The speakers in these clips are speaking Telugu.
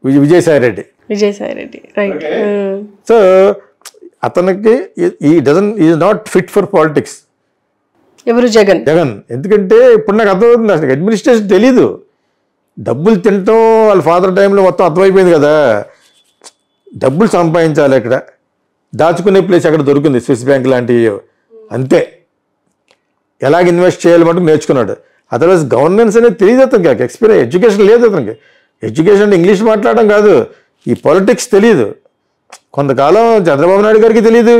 విజయసాయిరెడ్డి. రైట్. సో అతనికి is not fit for politics. ఎవరు? జగన్. ఎందుకంటే ఇప్పుడు నాకు అర్థమవుతుంది, అసలు అడ్మినిస్ట్రేషన్ తెలీదు. డబ్బులు తినటం వాళ్ళ ఫాదర్ టైంలో మొత్తం అర్థమైపోయింది కదా. డబ్బులు సంపాదించాలి, అక్కడ దాచుకునే ప్లేస్ అక్కడ దొరికింది, స్విస్ బ్యాంక్ లాంటివి. అంతే, ఎలాగ ఇన్వెస్ట్ చేయాలి మటుకు నేర్చుకున్నాడు. అదర్వైజ్ గవర్నెన్స్ అనేది తెలియదు అతనికి, ఎక్స్పీరియన్స్ ఎడ్యుకేషన్ లేదు అతనికి. ఎడ్యుకేషన్ అంటే ఇంగ్లీష్ మాట్లాడడం కాదు, ఈ పాలిటిక్స్ తెలియదు. కొంతకాలం చంద్రబాబు నాయుడు గారికి తెలియదు.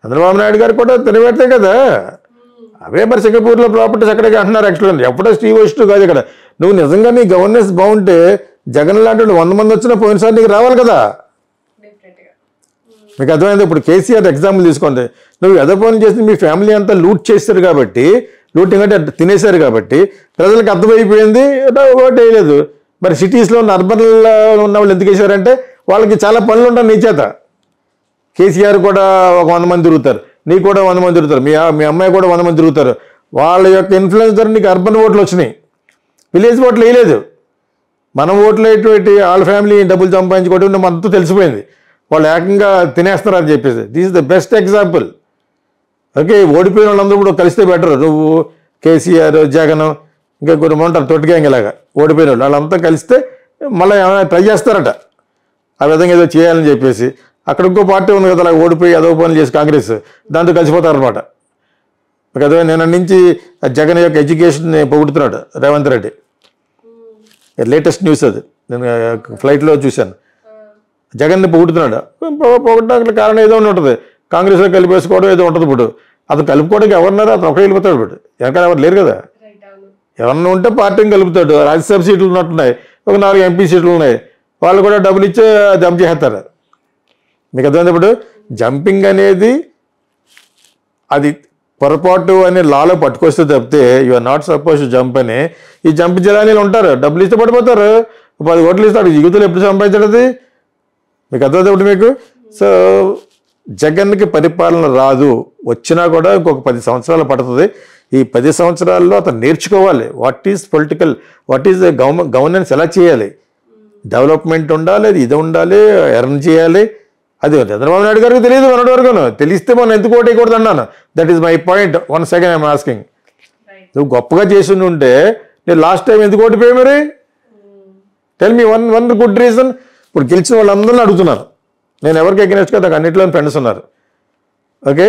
చంద్రబాబు నాయుడు గారు కూడా తెలియబెడతాయి కదా. అవే మరి సింగపూర్లో ప్రాపర్టీస్ అక్కడికి అంటున్నారు. యాక్చువల్గా ఎప్పుడో శ్రీవైష్ణు కాదు ఇక్కడ. నువ్వు నిజంగా నీ గవర్నెన్స్ బాగుంటే జగన్ లాంటి 100 మంది వచ్చినా పోయినసారి నీకు రావాలి కదా. మీకు అర్థమైంది. ఇప్పుడు కేసీఆర్ ఎగ్జాంపుల్ తీసుకోండి. నువ్వు ఎదపోని చేసి మీ ఫ్యామిలీ అంతా లూట్ చేస్తారు కాబట్టి, లూటింగ్ అంటే తినేశారు కాబట్టి ప్రజలకు అర్థమైపోయింది, ఓటు వేయలేదు. మరి సిటీస్లో ఉన్న అర్బన్లో ఉన్న వాళ్ళు ఎందుకు వేసారంటే వాళ్ళకి చాలా పనులు ఉంటాయి నీ చేత. కేసీఆర్ కూడా ఒక 100 మంది తిరుగుతారు, నీకు కూడా 100 మంది తిరుగుతారు, మీ అమ్మాయి కూడా 100 మంది తిరుగుతారు. వాళ్ళ యొక్క ఇన్ఫ్లుయెన్స్ ద్వారా నీకు అర్బన్ ఓట్లు వచ్చినాయి, విలేజ్ ఓట్లు వేయలేదు. మనం ఓట్లు వేయటువంటి వాళ్ళ ఫ్యామిలీ డబ్బులు సంపాదించుకోవడం మనతో తెలిసిపోయింది. వాళ్ళు ఏకంగా తినేస్తారని చెప్పేసి. This is the best example. Okay, ఓడిపోయిన వాళ్ళందరూ కూడా కలిస్తే బెటర్. నువ్వు, కేసీఆర్, జగన్, ఇంకా కొన్ని ఉంటారు తొట్టిగాంగిలాగా ఓడిపోయిన వాళ్ళు, వాళ్ళంతా కలిస్తే మళ్ళీ ఏమైనా ట్రై చేస్తారట ఆ విధంగా ఏదో చేయాలని చెప్పేసి. అక్కడ ఇంకో పార్టీ ఉంది కదా, అలా ఓడిపోయి అదో పనులు చేసి కాంగ్రెస్, దాంతో కలిసిపోతారనమాట. కదా నేను నుంచి జగన్ యొక్క ఎడ్యుకేషన్ పొగుడుతున్నాడు రేవంత్ రెడ్డి. లేటెస్ట్ న్యూస్ అది, నేను ఫ్లైట్లో చూశాను. జగన్ని పొగుడుతున్నాడు. పొగడడానికి కారణం ఏదో ఉంటుంది, కాంగ్రెస్లో కలిపేసుకోవడం ఏదో ఉంటుంది. ఇప్పుడు అతను కలుపుకోవడానికి ఎవరున్నారో అతను ఒకటే వెళ్ళిపోతాడు. ఇప్పుడు వెనకాల ఎవరు లేరు కదా. ఎవరన్నా ఉంటే పార్టీని కలుపుతాడు. రాజ్యసభ సీట్లు ఉన్నట్టున్నాయి, ఒక 4 ఎంపీ సీట్లు ఉన్నాయి, వాళ్ళు కూడా డబ్బులు ఇచ్చే జంప్ చేస్తారు. మీకు అర్థమైంది. ఇప్పుడు జంపింగ్ అనేది అది పొరపాటు అనే లాలో పట్టుకొస్తే తప్పితే you are not suppose to jump అని. ఈ జంప్ జలానీలు ఉంటారు, డబ్బులు ఇస్తే పడిపోతారు. 10 ఓట్లు ఇస్తాడు, జీవితంలో ఎప్పుడు సంపాదించాడు అది. మీకు అర్థమైంది ఇప్పుడు మీకు. సో జగన్కి పరిపాలన రాదు, వచ్చినా కూడా ఇంకొక 10 సంవత్సరాలు పడుతుంది. ఈ 10 సంవత్సరాల్లో అతను నేర్చుకోవాలి what is political, what is governance ఎలా చేయాలి, డెవలప్మెంట్ ఉండాలి, ఇది ఉండాలి, ఎర్న్ చేయాలి. అది చంద్రబాబు నాయుడు గారికి తెలియదు మొన్నటి వరకును. తెలిస్తే మనం ఎందుకు ఓటేయకూడదు అన్నాను. That is my point. 1 second I'm asking. నువ్వు గొప్పగా చేసి ఉంటే నేను లాస్ట్ టైం ఎందుకు ఓడిపోయావు మరి? Tell me one good reason. ఇప్పుడు గెలిచిన వాళ్ళందరినీ అడుగుతున్నాను. నేను ఎవరికి ఎగ్నెస్ట్ కదా, నాకు అన్నింటిలో ఫ్రెండ్స్ ఉన్నారు. ఓకే,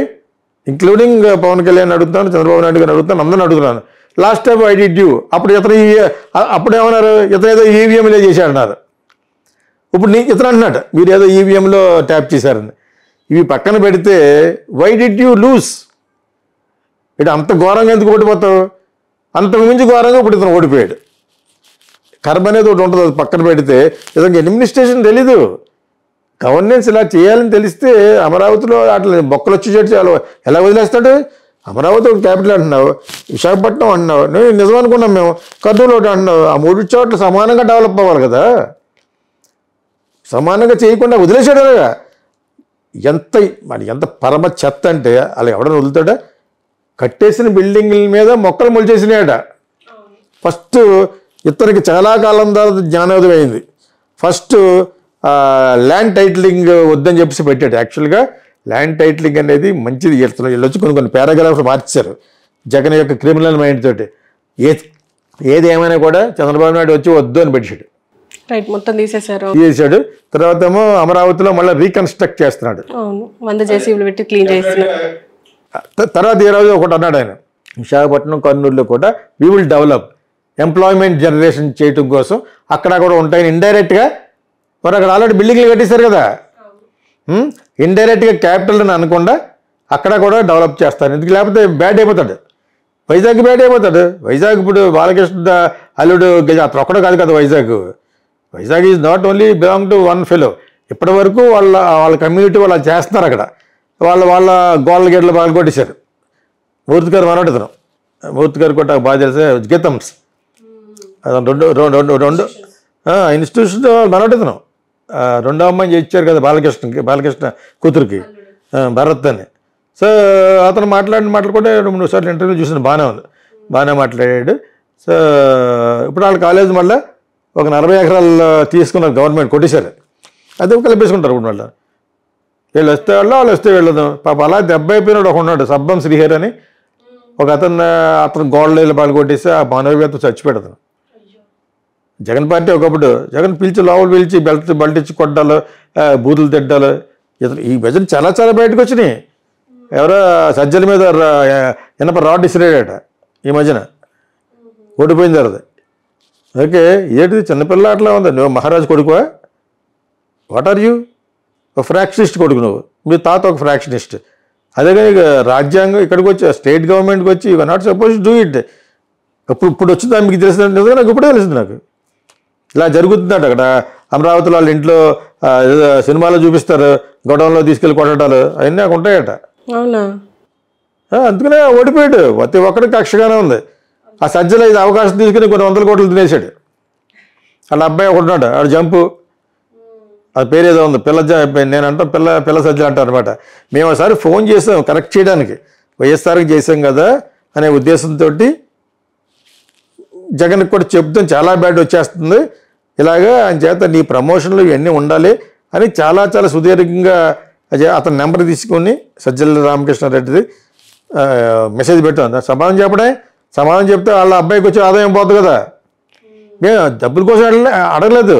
ఇంక్లూడింగ్ పవన్ కళ్యాణ్ అడుగుతాను, చంద్రబాబు నాయుడు గారిని అడుగుతాను, అందరిని అడుగుతున్నాను. Last time I did you. అప్పుడు ఏమన్నారు, ఇతను ఏదో ఈవీఎంలో చేశాడన్నారు. ఇప్పుడు ఇతను అంటున్నాడు మీరు ఏదో ఈవీఎంలో ట్యాప్ చేశారని. ఇవి పక్కన పెడితే వై డిడ్ యూ లూజ్? ఇటు అంత ఘోరంగా ఎందుకు ఓడిపోతావు? అంతకు మించి ఘోరంగా ఇప్పుడు ఇతను ఓడిపోయాడు. కర్మ అనేది ఒకటి ఉంటుంది, అది పక్కన పెడితే ఇతనికి అడ్మినిస్ట్రేషన్ తెలీదు, గవర్నెన్స్ ఇలా చేయాలని తెలిస్తే అమరావతిలో అట్లా బొక్కలు వచ్చి చేయాలి. ఎలా వదిలేస్తాడు? అమరావతి ఒక క్యాపిటల్ అంటున్నావు, విశాఖపట్నం అంటున్నావు, నేను నిజం అనుకున్నాం మేము, కర్నూలు ఒకటి అంటున్నావు. ఆ 3 చోట్ల సమానంగా డెవలప్ అవ్వాలి కదా. సమానంగా చేయకుండా వదిలేసాడు. ఎంత పరమ చెత్త అంటే అలా ఎవడన్నా వదులుతాడా? కట్టేసిన బిల్డింగ్ల మీద మొక్కలు మొలిచేసినాయట. ఫస్ట్ ఇతనికి చాలా కాలం తర్వాత జ్ఞానోదయం అయింది. ఫస్ట్ ల్యాండ్ టైటిలింగ్ వద్దని చెప్పేసి పెట్టాడు. యాక్చువల్గా ల్యాండ్ టైటిలింగ్ అనేది మంచిది. వీళ్ళొచ్చి కొన్ని పారాగ్రాఫ్లు మార్చారు జగన్ యొక్క క్రిమినల్ మైండ్ తోటి. ఏది ఏమైనా కూడా చంద్రబాబు నాయుడు వచ్చి వద్దు అని పెట్టాడు. మొత్తం తీసేశాడు. తర్వాత ఏమో అమరావతిలో మళ్ళీ రీకన్స్ట్రక్ట్ చేస్తున్నాడు. తర్వాత ఈ రోజు ఒకటి అన్నాడు ఆయన, విశాఖపట్నం కర్నూలులో కూడా we will develop, employment generation చేయటం కోసం అక్కడ కూడా ఉంటాయని ఇండైరెక్ట్గా. మరి అక్కడ ఆల్రెడీ బిల్డింగ్లు కట్టేశారు కదా, ఇండైరెక్ట్గా క్యాపిటల్ అని అనకుండా అక్కడ కూడా డెవలప్ చేస్తారు. ఎందుకు? లేకపోతే బ్యాడ్ అయిపోతాడు. వైజాగ్ బ్యాడ్ అయిపోతాడు. వైజాగ్ ఇప్పుడు బాలకృష్ణ అల్లుడు అతను ఒక్కడో కాదు కదా Vizag. Vizag is not only belong to one fellow. ఇప్పటి వరకు వాళ్ళ కమ్యూనిటీ వాళ్ళు చేస్తున్నారు అక్కడ. వాళ్ళ గోళ్ళ గేట్లు బాగా కొట్టేశారు. మూర్తి గారు మనోడితను, మూర్తి గారు కూడా బాగా తెలిసే గీతమ్స్ రెండు ఇన్స్టిట్యూషన్ మనోడితను. రెండో అమ్మాయిని ఇచ్చారు కదా బాలకృష్ణ కూతురికి భరత్ అని. సో అతను మాట్లాడుకుంటే 2-3 సార్లు ఇంటర్వ్యూ చూసిన బాగానే ఉంది, బాగానే మాట్లాడాడు. సో ఇప్పుడు వాళ్ళ కాలేజ్ మళ్ళీ ఒక 40 ఎకరాలు తీసుకున్నారు గవర్నమెంట్ కొట్టేశారు. అదే కలిపేసుకుంటారు ఇప్పుడు వాళ్ళు. వీళ్ళు వస్తే వాళ్ళు వస్తే వెళ్ళదు. పాప అలా దెబ్బ అయిపోయినాడు ఒక ఉన్నాడు సబ్బం శ్రీహరి అని ఒక అతను గోడలు పాలు కొట్టేసి ఆ మానవీయత చచ్చిపెడతాను. జగన్ పార్టీ ఒకప్పుడు జగన్ పిలిచి లోపల పిలిచి బెల్టిచ్చి కొట్టాలు, బూతులు తిట్టాలు. ఈ భజన చాలా చాలా బయటకు వచ్చినాయి. ఎవరో సజ్జల మీద ఇనప రాడ్ ఇసిరేడట ఈ మధ్యన, ఓడిపోయిన తర్వాత. ఓకే, ఏంటిది చిన్నపిల్ల అట్లా ఉంది. నువ్వు మహారాజు కొడుకువా? What are you? ఒక ఫ్రాక్షనిస్ట్ కొడుకు నువ్వు. మీ తాత ఒక ఫ్రాక్షనిస్ట్. అదే కానీ రాజ్యాంగం ఇక్కడికి వచ్చి స్టేట్ గవర్నమెంట్కి వచ్చి you are not suppose do it. ఇప్పుడు వచ్చిందా మీకు తెలిసింది? నిజంగా నాకు ఇప్పుడే తెలిసింది. నాకు ఇలా జరుగుతుందట అక్కడ అమరావతిలో వాళ్ళ ఇంట్లో సినిమాలో చూపిస్తారు, గొడవలో తీసుకెళ్ళి కొట్టడాలు అవన్నీ నాకు ఉంటాయట. అవునా? అందుకనే ఓడిపోయాడు. ప్రతి ఒక్కడికి కక్షగానే ఉంది. ఆ సజ్జలో ఇది అవకాశం తీసుకుని కొన్ని 100 కోట్లు తినేశాడు. వాళ్ళ అబ్బాయి ఒకటి ఉన్నాడు, ఆడు జంపు, అది పేరు ఏదో ఉంది, నేను అంటాం పిల్ల సజ్జలు అంటారు అనమాట. మేము ఒకసారి ఫోన్ చేసాం కరెక్ట్ చేయడానికి, వైఎస్ఆర్కి చేసాం కదా అనే ఉద్దేశంతో జగన్కి కూడా చెప్తాం చాలా బ్యాడ్ వచ్చేస్తుంది ఇలాగా అని చేత నీ ప్రమోషన్లు ఇవన్నీ ఉండాలి అని చాలా చాలా సుదీర్ఘంగా అతని నెంబర్ తీసుకొని సజ్జల రామకృష్ణారెడ్డిది మెసేజ్ పెట్టాం. సమాధానం చెప్తే వాళ్ళ అబ్బాయికి వచ్చి ఆదాయం పోతుంది కదా. మేము డబ్బుల కోసం అడగలేదు.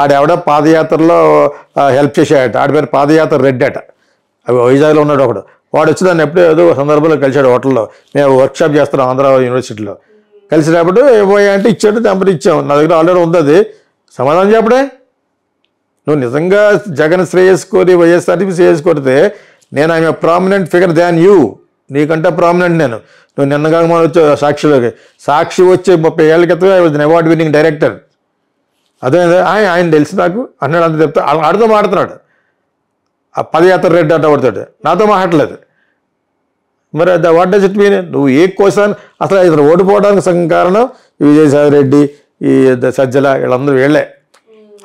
ఆడెవడ పాదయాత్రలో హెల్ప్ చేసాడట. ఆడి పేరు పాదయాత్ర రెడ్డి అట. అవి వైజాగ్లో ఉన్నాడు ఒకడు. వాడు వచ్చి దాన్ని ఎప్పుడో ఏదో సందర్భంలో కలిశాడు హోటల్లో. మేము వర్క్షాప్ చేస్తున్నాం ఆంధ్ర యూనివర్సిటీలో. కలిసినప్పుడు ఏమోయా అంటే ఇచ్చాడు, నెంబర్ ఇచ్చాం. నా దగ్గర ఆల్రెడీ ఉంది. అది సమాధానం చెప్పడే. నువ్వు నిజంగా జగన్ శ్రేయస్ కోరి వైఎస్ఆర్టీపీ శ్రేయస్ కోరితే నేను I'm prominent figure than you. నీకంటే ప్రామినెంట్ నేను. నువ్వు నిన్నగా మనం వచ్చే సాక్షిలోకి సాక్షి వచ్చే 30 ఏళ్ళ క్రితమే I was award winning director. అదే ఆయన తెలుసు నాకు అన్నాడు. అంత చెప్తా ఆడితో మాట్లాడుతున్నాడు. ఆ పదయాత్ర రెడ్డి అట్ట పడతాడు, నాతో మాట్లాడలేదు. మరి వాట్ డస్ ఇట్ మీన్? నువ్వు ఏ కోసం అసలు ఇతను ఓడిపోవడానికి సగం కారణం ఈ విజయసాయి రెడ్డి, ఈ సజ్జల, వీళ్ళందరూ వీళ్ళే.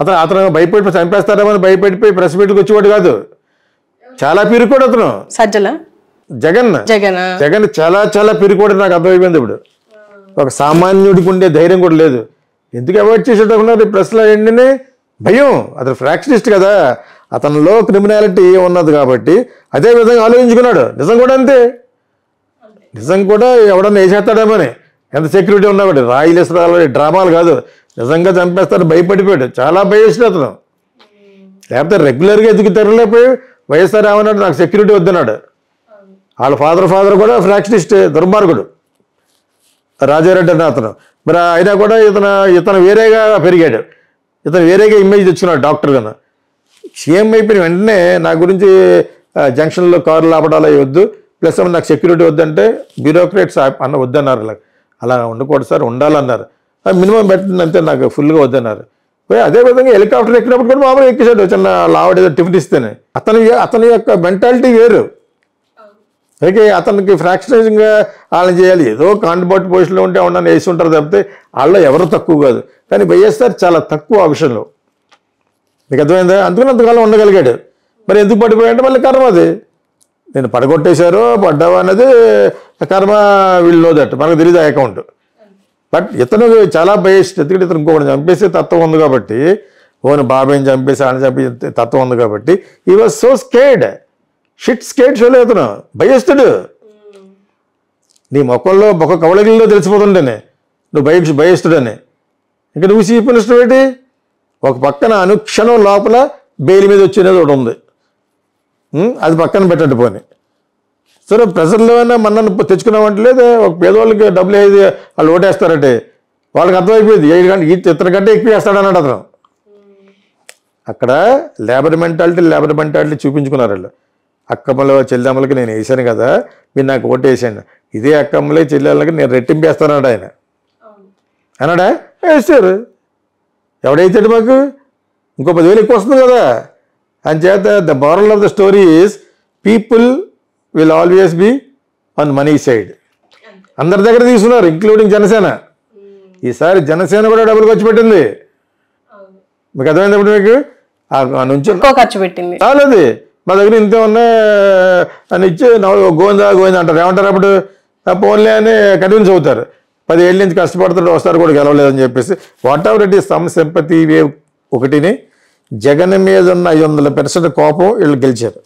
అతను భయపడి చంపేస్తారేమని భయపడిపోయి ప్రెస్ మీట్కి వచ్చేవాడు కాదు. చాలా పిరుకోడు అతను. సజ్జల జగన్ చాలా చాలా పిరుకోడు. నాకు అర్థమైపోయింది. ఇప్పుడు ఒక సామాన్యుడికి ఉండే ధైర్యం కూడా లేదు. ఎందుకు అవాయిడ్ చేసేటప్పుడు ప్రెస్లో ఏంటనే భయం. అతను ఫ్రాక్షనిస్ట్ కదా, అతనిలో క్రిమినాలిటీ ఉన్నది కాబట్టి అదే విధంగా ఆలోచించుకున్నాడు. నిజం కూడా అంతే. నిజం కూడా ఎవడన్నా వేసేస్తాడేమని ఎంత సెక్యూరిటీ ఉన్నవాడు. రాయిలేసరాలు డ్రామాలు కాదు, నిజంగా చంపేస్తాడు భయపడిపోయాడు. చాలా భయవేసాడు అతను. లేకపోతే రెగ్యులర్గా ఎదుగు తెరలేకపోయి వైఎస్ఆర్ ఏమన్నాడు, నాకు సెక్యూరిటీ వద్దన్నాడు. వాళ్ళ ఫాదర్ కూడా ఫ్రాక్షనిస్ట్, దుర్మార్గుడు రాజారెడ్డి అన్న అతను. మరి అయినా కూడా ఇతను వేరేగా పెరిగాడు. ఇతను వేరేగా ఇమేజ్ తెచ్చుకున్నాడు డాక్టర్ కన్నా. సీఎం అయిపోయిన వెంటనే నా గురించి జంక్షన్లో కార్లు ఆపడాలు వద్దు, ప్లస్ నాకు సెక్యూరిటీ వద్దంటే బ్యూరోక్రేట్స్ వద్దన్నారు. అలా ఉండకూడదు సార్, ఉండాలన్నారు. మినిమం పెట్టిందంటే నాకు ఫుల్గా వద్దన్నారు. అదేవిధంగా హెలికాప్టర్ ఎక్కినప్పుడు కూడా మామూలుగా ఎక్కేసాడు, చిన్న లావడ్ ఏదో టిఫిన్ ఇస్తేనే. అతని యొక్క మెంటాలిటీ వేరు. ఓకే, అతనికి ఫ్రాక్షనైజింగ్గా వాళ్ళని చేయాలి. ఏదో కాంట్రిబ్యూట్ పొజిషన్లో ఉంటే ఉండని వేసి ఉంటారు తప్పితే వాళ్ళు ఎవరు తక్కువ కాదు. కానీ వైఎస్ఆర్ చాలా తక్కువ ఆ విషయంలో. మీకు అర్థమైందా? అందుకని అంతకాలం ఉండగలిగాడు. మరి ఎందుకు పడిపోయాడంటే మళ్ళీ కర్మ అది. నేను పడగొట్టేశారో పడ్డావా అనేది కర్మ వీళ్ళోదట, మనకు తెలియదు ఆ అకౌంట్. బట్ ఇతను చాలా భయస్ట్. ఎందుకంటే ఇతను ఇంకొకటి చంపేసే తత్వం ఉంది కాబట్టి, ఓని బాబాయ్ని చంపేసి ఆయన చంపే తత్వం ఉంది కాబట్టి ఈ was so scared. Shit scared షోలో ఇతను భయస్తుడు. నీ ముఖంలో ఒక కవళగిల్లో తెలిసిపోతుంటేనే నువ్వు భయస్తుడని. ఇంకా నువ్వు చీఫ్ మినిస్టర్ ఏంటి? ఒక పక్కన అనుక్షణం లోపల బెయిల్ మీద వచ్చేది ఒకటి ఉంది, అది పక్కన పెట్టండి పోని. సరే ప్రెజర్లో అయినా మన్నను తెచ్చుకున్నామంటే లేదా ఒక పేదవాళ్ళకి డబ్బులు వేసి వాళ్ళు ఓటేస్తారంటే వాళ్ళకి అర్థమైపోయింది 7 గంటలు ఇతని కంటే ఎక్కువ వేస్తాడన్నాడు అతను. అక్కడ లేబర్ మెంటాలిటీ చూపించుకున్నారు వాళ్ళు. అక్కమ్మలో చెల్లెమ్మలకి నేను వేసాను కదా, మీరు నాకు ఓటు వేసాను, ఇదే అక్కమ్మలే చెల్లెళ్ళకి నేను రెట్టింపు వేస్తానన్నాడు ఆయన. అన్నాడా? వేస్తారు. ఎవడైతాడు మాకు? ఇంకో 10,000 ఎక్కువ వస్తుంది కదా. అని చేత the moral of the story is people will always be on money side. అందరి దగ్గర తీసుకున్నారు, ఇంక్లూడింగ్ జనసేన. ఈసారి జనసేన కూడా డబ్బులు ఖర్చు పెట్టింది. మీకు అర్థమైంది? ఇప్పుడు మీకు ఆ నుంచి ఖర్చు పెట్టింది చాలది. మా దగ్గర ఇంతే ఉన్నా అని ఇచ్చి గోవిందా అంటారు. ఏమంటారు అప్పుడు? ఫోన్లే అని కన్విన్స్ అవుతారు. 10 ఏళ్ళ నుంచి కష్టపడుతుంటే ఒకసారి కూడా గెలవలేదని చెప్పేసి what ever it is some sympathy wave ఒకటిని జగన్ మీద ఉన్న 500% కోపం వీళ్ళు గెలిచారు.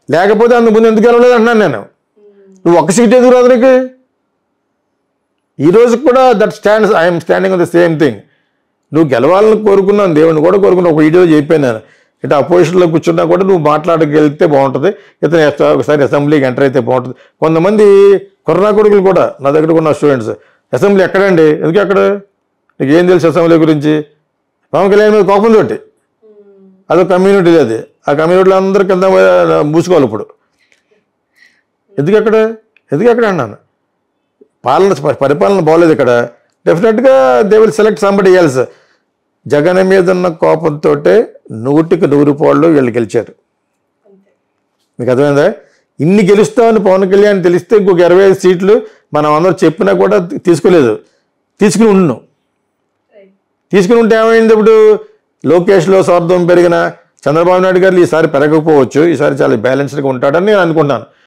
లేకపోతే అందు ముందు ఎందుకు గెలవలేదు అంటున్నాను నేను. నువ్వు ఒక్క సీట్ ఎందుకు రాదు నీకు? ఈరోజు కూడా that stands I'm standing on the same thing. నువ్వు గెలవాలని కోరుకున్నాను, దేవుడిని కూడా కోరుకున్నా. ఒక వీడియో చెప్పాను నేను, ఇటు అపోజిషన్లో కూర్చున్నా కూడా నువ్వు మాట్లాడగలిగితే బాగుంటుంది, ఇతను ఒకసారి అసెంబ్లీకి ఎంటర్ అయితే బాగుంటుంది. కొంతమంది కరోనా కొడుకులు కూడా నా దగ్గర ఉన్న స్టూడెంట్స్, అసెంబ్లీ ఎక్కడండి, ఎందుకు ఎక్కడ, నీకు ఏం తెలుసు అసెంబ్లీ గురించి? పవన్ కళ్యాణ్ మీద కోపం తోటి, అదొక కమ్యూనిటీ, అది ఆ కమ్యూనిటీలో అందరి కింద మూసుకోవాలి. ఇప్పుడు ఎందుకు ఎక్కడ అన్నాను. పరిపాలన బాగోలేదు ఇక్కడ. డెఫినెట్గా they will select somebody else. Jagan మీద ఉన్న కోపంతో 100కి 100 పాళ్ళు వీళ్ళు గెలిచారు. మీకు అర్థమైందా? ఇన్ని గెలుస్తామని పవన్ కళ్యాణ్ తెలిస్తే ఇంకొక 25 సీట్లు మనం అందరూ చెప్పినా కూడా తీసుకోలేదు. తీసుకుని ఉంటే ఏమైంది? ఇప్పుడు లోకేష్లో స్వార్థం పెరిగిన చంద్రబాబు నాయుడు గారు ఈసారి పెరగకపోవచ్చు, ఈసారి చాలా బ్యాలెన్స్డ్గా ఉంటాడని నేను అనుకుంటాను.